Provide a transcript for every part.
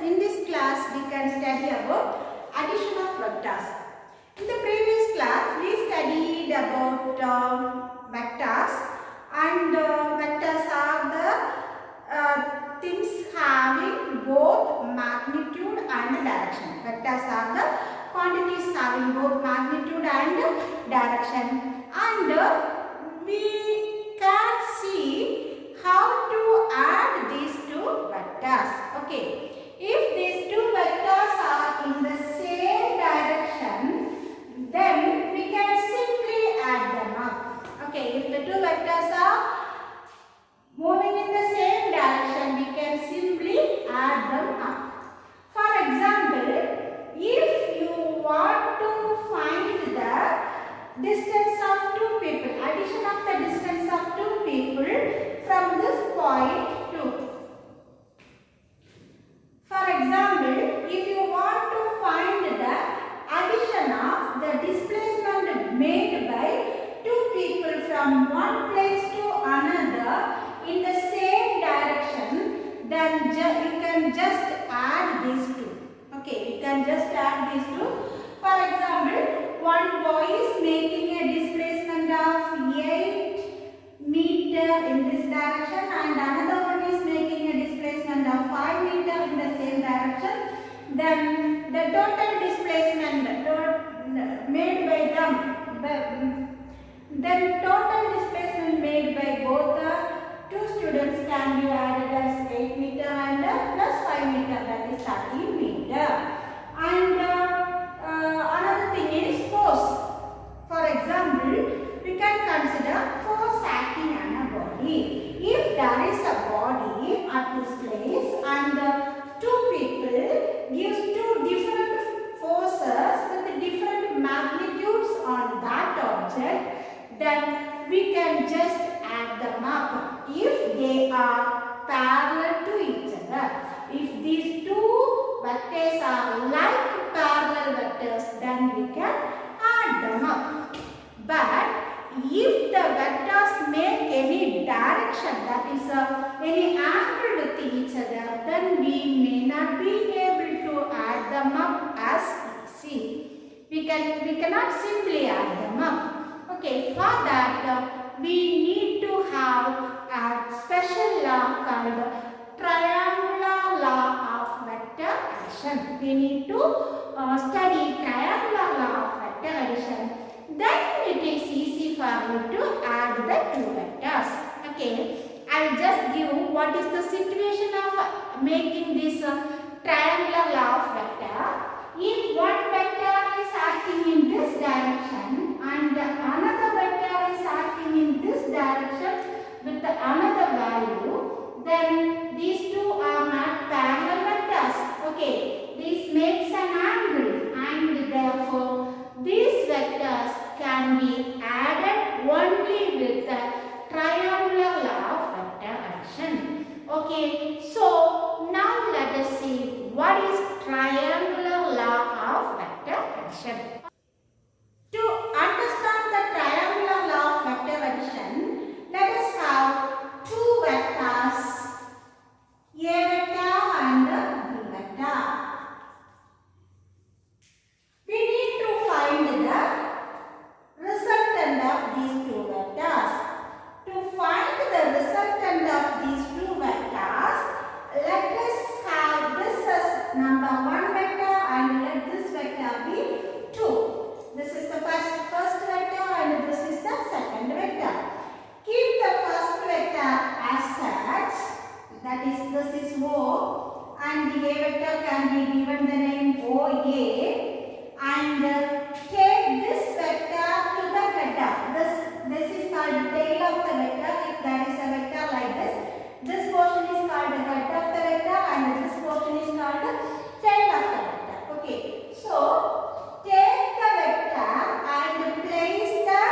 in this class we can study about addition of vectors. In the previous class we studied about vectors, and vectors are the things having both magnitude and direction. Vectors are the quantities having both magnitude and direction, and we can see how to add these two vectors. Okay, if these two vectors are in the same direction, then we can simply add them up. Okay, if the two vectors are moving in the same direction, we can simply add them up. For example, if you want to find the distance of two people, addition of the distance of two people from this point to. For example, if you want to find the addition of the displacement made by two people from one place to another in the same direction, then you can just add these two. Okay, you can just add these two. For example, one boy is making a displacement of 8 meter in this direction, and another one is making a displacement of 5 meter in the same direction. Then the total displacement made by them, made by both the two students can be added as 8 meter and plus 5 meter, that is 13 meter. And another thing is force. For example, we can consider force acting on a body. If there is a body at this place and two people gives two different forces with different magnitudes on that object, then we can just add them up if they are parallel to each other. If these two vectors are like parallel vectors, then we can add them up. But if the vectors make any direction, that is any angle with each other, then we may not be able to add them up as easy. We cannot simply add them up. Okay, for that we need to have a special law called triangular law of vector addition. We need to study triangular law of vector addition. Then it is easy for you to add the two vectors. Okay, I will just give what is the situation of making this triangular law of vector. If one vector is acting in this direction and another vector is acting in this direction with another value, then these two are not parallel vectors. Okay, this makes an angle, and therefore these vectors can be added only with the triangular law of vector addition. Okay, so now let us see what is triangular law of vector addition. To understand the triangular law of vector addition, let us have two vectors, A vector and B vector. We need to find the resultant of these two vectors. To find the resultant of these two vectors, let us have this as number 1 vector and let this vector be 2. This is the first vector and this is the second vector. Keep the first vector as such, that is, this is O, and the A vector can be given the name OA, and take this vector to the header. This is called tail of the vector. If there is a vector like this portion is called the head of the vector and this portion is called the tail of the vector. Okay, so take the vector and place the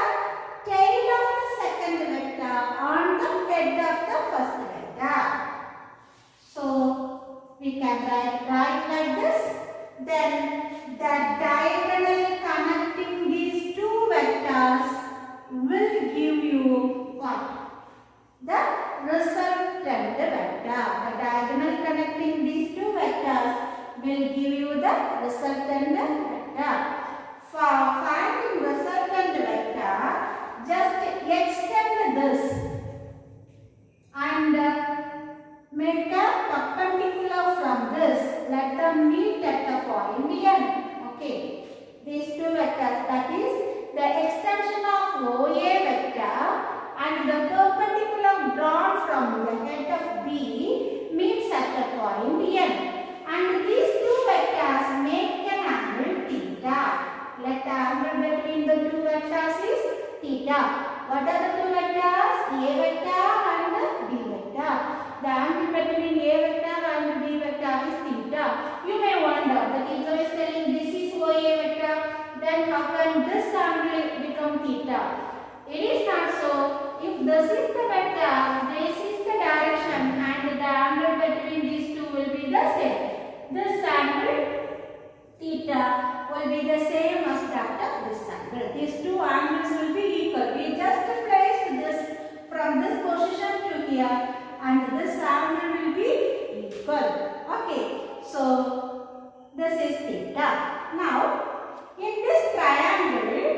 tail of the second vector on the head of the first vector. So we can write like this. Then the diagonal connecting these two vectors will give you what? The resultant vector. The diagonal connecting these two vectors perpendicular from this. Let them meet at the point N. Okay. These two vectors, that is the extension of OA vector and the perpendicular drawn from the head of B meets at the point N. And these two vectors make an angle theta. Let the angle between the two vectors is theta. What are the two vectors? A vector and B vector. The angle between A vector and B vector is theta. You may wonder, the teacher is telling this is OA vector, then how can this angle become theta? It is not so. If this is the vector, this is the direction, and the angle between these two will be the same. This angle theta will be the same as that of this angle. These two angles will be equal. We just placed this from this position to here, and this angle will be equal. Okay, so this is theta. Now, in this triangle,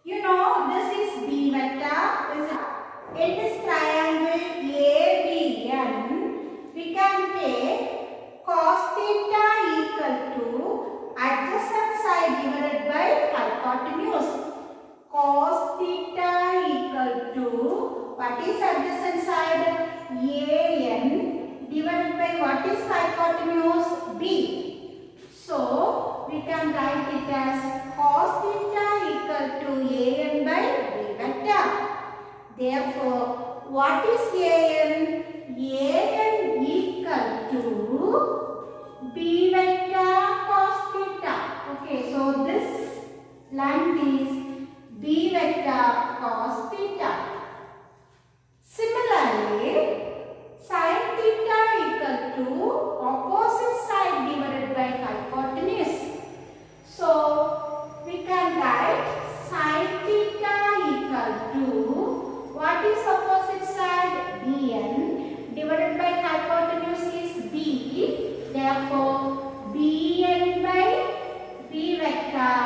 you know this is B vector. In this triangle ABN, we can take cos theta equal to adjacent side divided by hypotenuse. Cos theta equal to, what is adjacent side? AN divided by what is hypotenuse? B. So, we can write it as cos theta equal to AN by B vector. Therefore, what is AN? AN equal to B vector cos theta. Okay, so this length is B vector cos theta. Similarly, sin theta equal to opposite side divided by hypotenuse. So, we can write sin theta equal to, what is opposite side? BN divided by hypotenuse is B. Therefore, BN by B vector,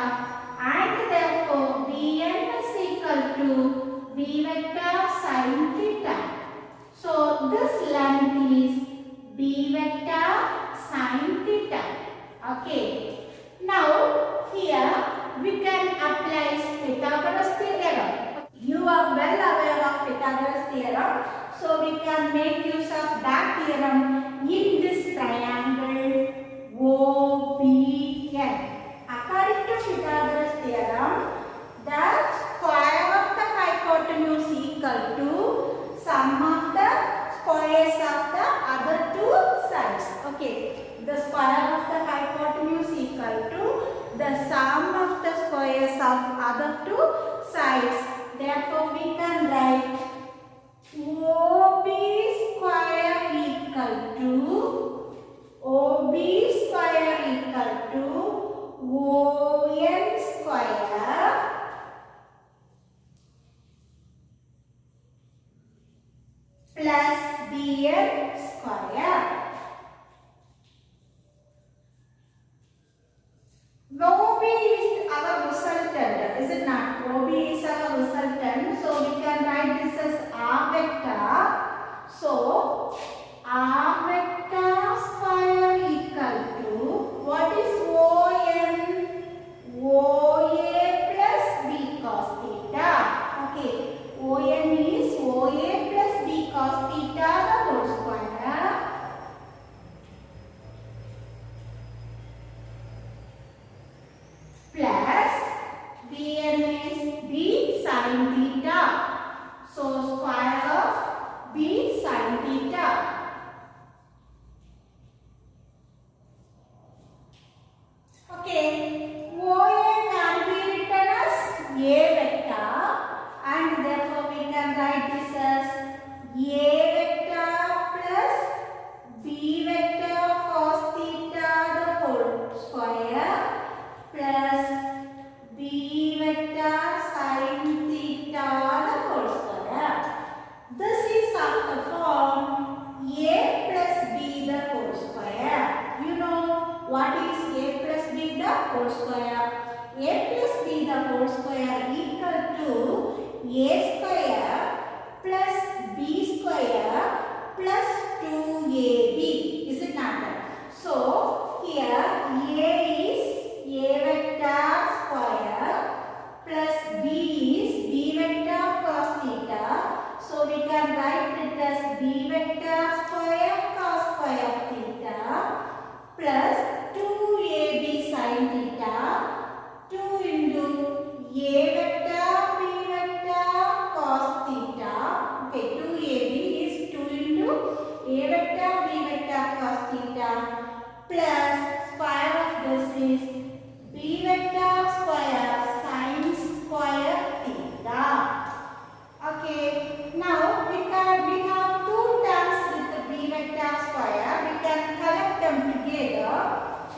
and therefore BN is equal to B vector sin theta. So, this length is B vector sin theta. Okay. Now, here we can apply Pythagoras theorem. You are well aware of Pythagoras theorem. So, we can make use of that theorem in this triangle OBN. According to Pythagoras theorem, the square of the hypotenuse equal to sum of the squares of the other two sides. Okay, the square of the hypotenuse equal to the sum of the squares of other two sides. Therefore, we can write OB square equal to ON square plus BN square. OB is our resultant, is it not? OB is our resultant, so we can write this as R vector. So, R vector square equal to, what is ON? OA plus B cos theta. Okay, ON is OA plus B cos theta the whole square. Plus BN is B sin theta. So, square of B sin theta. Okay, OA can be written as A vector, and therefore we can write this as A vector plus B vector cos theta the whole square plus B vector sin theta the whole square. This is of the form A plus B the whole square. You know what is A plus B the whole square? A plus B the whole square equal to A square plus B square plus 2A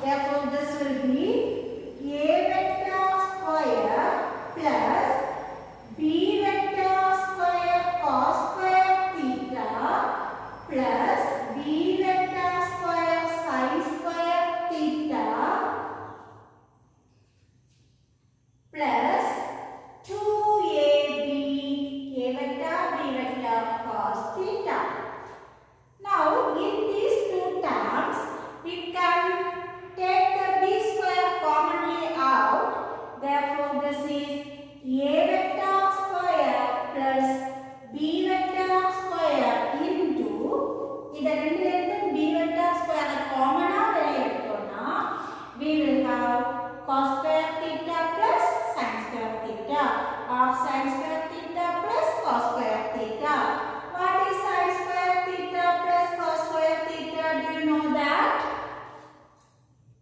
Therefore, this will be A vector square plus B vector square cos square theta plus B vector square sin square theta plus 2AB A vector B vector cos theta. Now, in these two terms, we can take the b square commonly out. Therefore, this is A vector square plus B vector square into B vector square common we will have cos square theta plus sin square theta or sin square theta plus cos square theta. What is sin square theta plus cos square theta? Do you know that?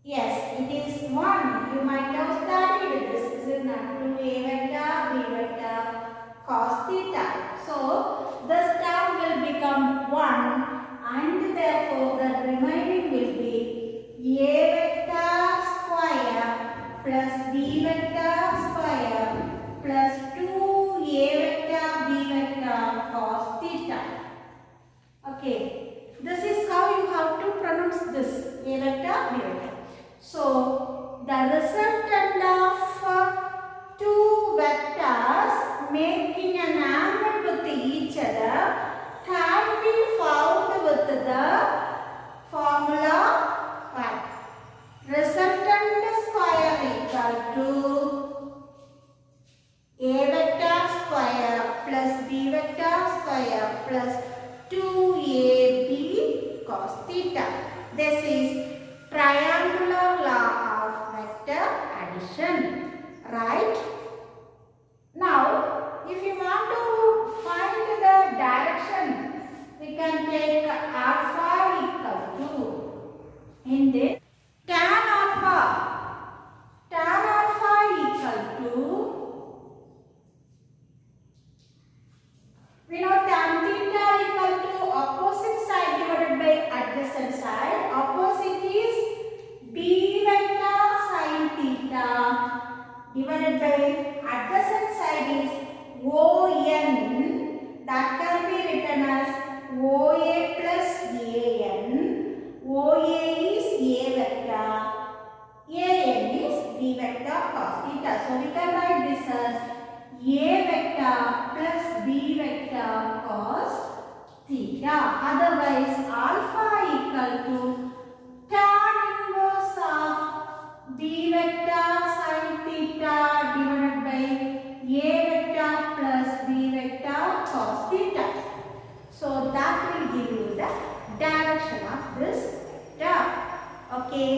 Yes, it is 1. You might have studied this. Is it not? 2A vector, B vector, cos theta. So, this term will become 1 and therefore the remaining will be A vector square plus B vector square plus 2A vector B vector cos theta. Okay, this is how you have to pronounce this A vector B vector. So, the resultant of two vectors making an angle with each other can be found with the formula what? Resultant square equal to A vector square plus B vector square plus 2AB cos theta. This is triangular law of vector addition, right? Now, if you want to find the direction, we can take alpha equal to, in this, tan alpha equal to, we know tan theta equal to opposite side divided by adjacent side. Opposite is B vector sin theta divided by adjacent side is ON, that can be written as OA plus AN. OA is A vector, AN is B vector cos theta. So we can write this as A vector plus B vector cos theta. Otherwise, alpha equal to tan inverse of B vector sin theta divided by A vector plus B vector cos theta. So that will give you the direction of this term. Okay.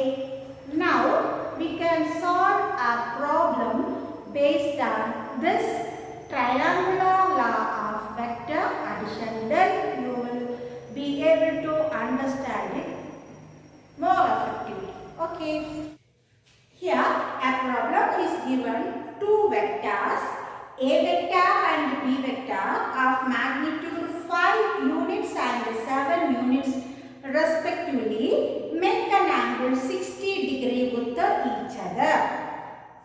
Now we can solve a problem based on this triangular law of vector addition. Then you will be able to understand it more effectively. Okay. Here a problem is given two vectors A vector and B vector of magnitude 5 units and 7 units respectively make an angle 60 degrees with each other.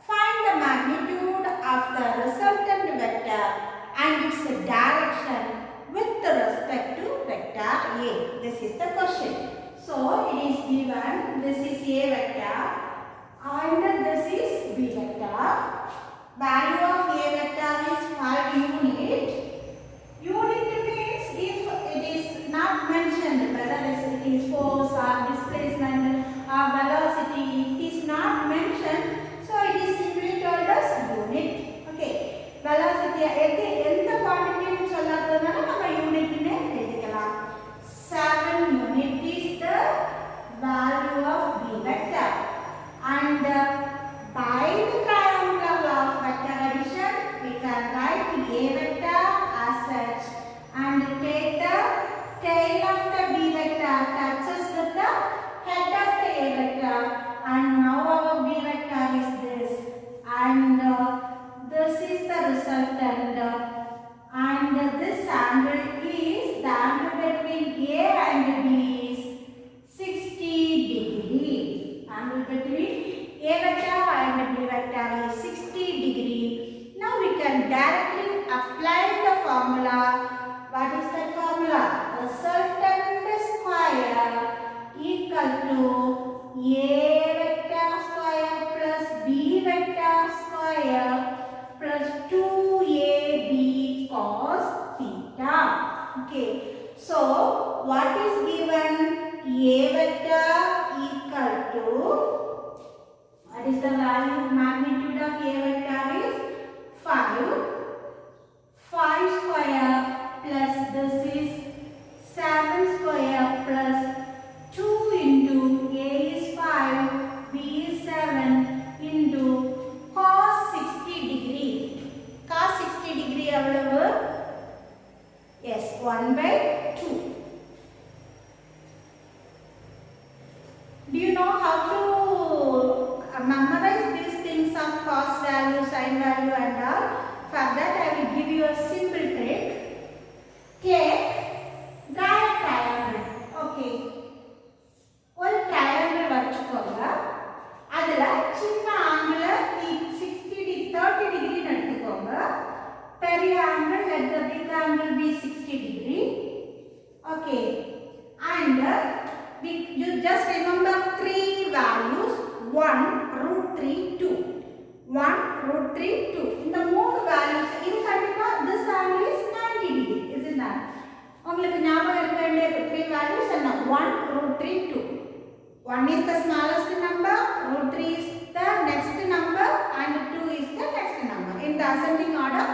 Find the magnitude of the resultant vector and its direction with respect to vector A. This is the question. So, it is given, this is A vector and this is B vector. Value of A vector is 5 unit. Unit means if it is not mentioned whether it is force or displacement or velocity, it is not mentioned. So, it is simply told as unit. Okay. Velocity எந்த quantity சொல்லாததுனால நம்ம unit னே எழுதிக்கலாம். 7 unit is the value of B vector. And by the triangular law of vector addition, we can write A vector as such and take the tail of the B vector touches with the head of the A vector, and now our B vector is this, and this is the resultant, and this angle is the angle between A and B is 60 degree. Angle angle between A vector and B vector is 60 degree. Now we can directly apply the formula. What is that formula? Resultant square equal to A vector square plus B vector square plus 2AB cos theta. Okay. So what is given? A vector equal to, what is the value magnitude of A vector is 5. 5 square plus this is 7 square plus 2 into A is 5, B is 7 into cos 60 degree. Cos 60 degree available? Yes, 1 by 2. Do you know how to memorize these things of cos value, sin value and all? For that I will give you a simple trick. Take triangle. Okay. One triangle வச்சுக்கோங்க. அதுல சின்ன angle 30 degree எடுத்துக்கோங்க. பெரிய angle, let the big angle be 60 degree. Okay. And you just remember 3 values. 1 root 3 2. 1 root 3 2. In the more values, in particular, this angle is 90 degree, isn't that? உங்களுக்கு ஞாபகம் இருக்க வேண்டிய 3 values and 1 root 3 2. 1 is the smallest number, root 3 is the next number, and 2 is the next number. In the ascending order,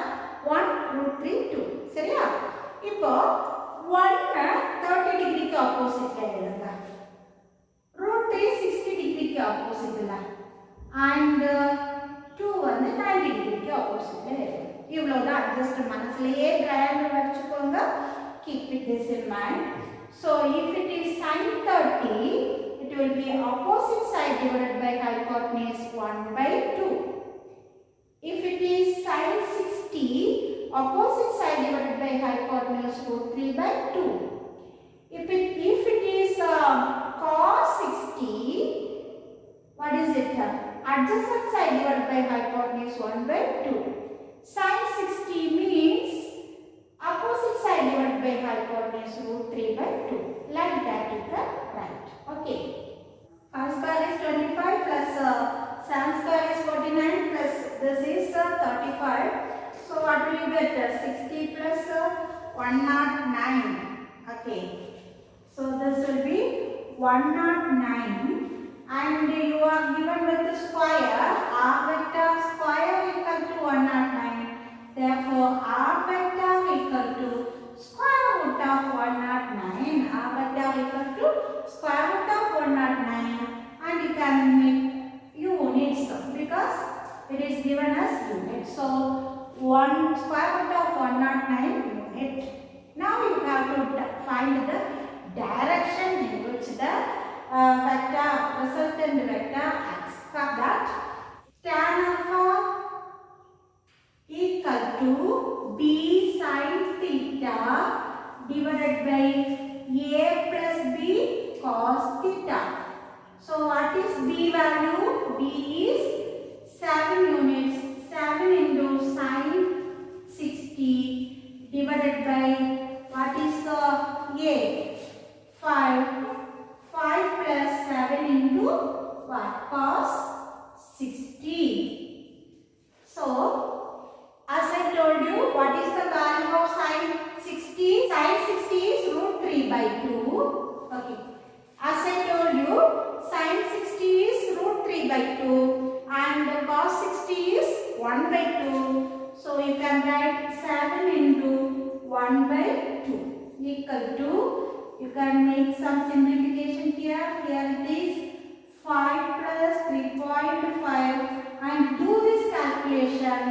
1 root 3 2. சரியா? இப்போ 1 30 degree க்கு opposite எழுதுங்க. root 3 60 degree க்கு opposite ல. And 2 வந்து 90 degree க்கு opposite ல எழுதுங்க. இவ்வளவுதான். just மனசுலயே triangle வச்சுக்கோங்க. Keep it this in mind. So if it is sin 30, it will be opposite side divided by hypotenuse 1 by 2. If it is sin 60, opposite side divided by hypotenuse root 3 by 2. If it is cos 60, what is it? Adjacent side divided by hypotenuse 1 by 2. Sin 60 means opposite side divided by hypotenuse root 3 by 2. Like that is the right. Okay. Cos square is 25 plus sin square is 49 plus this is 35. So what will you get? 60 plus 109. Okay. So this will be 109 and you are given with the square. R vector square equal to 109. Therefore R vector equal to square root of 109. R vector equal to square root of 109 and you can make units because it is given as unit. So 1 square root of 109 unit. Now you have to find the direction in which the vector resultant vector acts. For that, tan alpha equal to b sin theta divided by a plus b cos theta. So what is b value? B is 7 units. 7 into sin 60 divided by what is a? 5. 5 plus 7 into what? Cos 60. So as I told you, what is the value of sin 60? Sin 60 is root 3 by 2. Okay. As I told you, sin 60 is root 3 by 2 and cos 60 is 1 by 2. So you can write 7 into 1 by 2 equal to, you can make some simplification here. Here it is 5 plus 3.5 and do this calculation.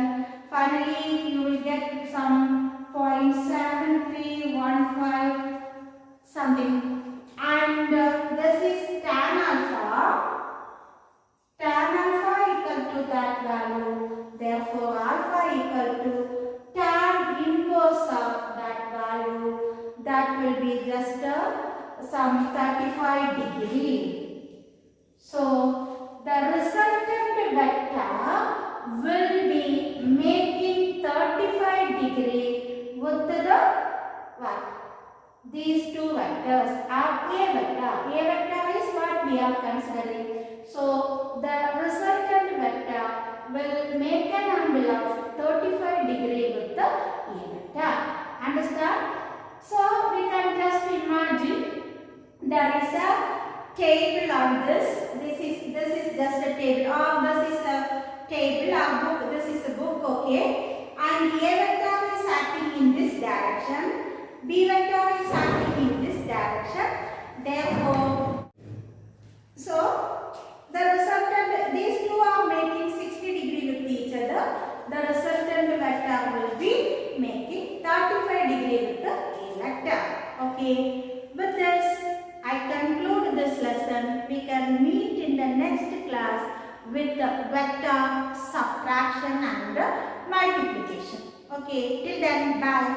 Finally, you will get some 0.7315 something. And this is tan alpha. Tan alpha equal to that value. Therefore, alpha equal to tan inverse of that value. That will be just some 35 degree. what? These two vectors are A vector. A vector is what we are considering. So the resultant vector will make an angle of 35 degree with the A vector. Understand? So we can just imagine there is a table on this. This is just a table, or this is a table or book. This is a book, okay? And A vector is acting in this direction. B vector is acting in this direction. Therefore, so the resultant, these two are making 60 degree with each other. The resultant vector will be making 35 degree with the A vector. Okay. With this, I conclude this lesson. We can meet in the next class with the vector subtraction and multiplication. Okay. Till then, bye.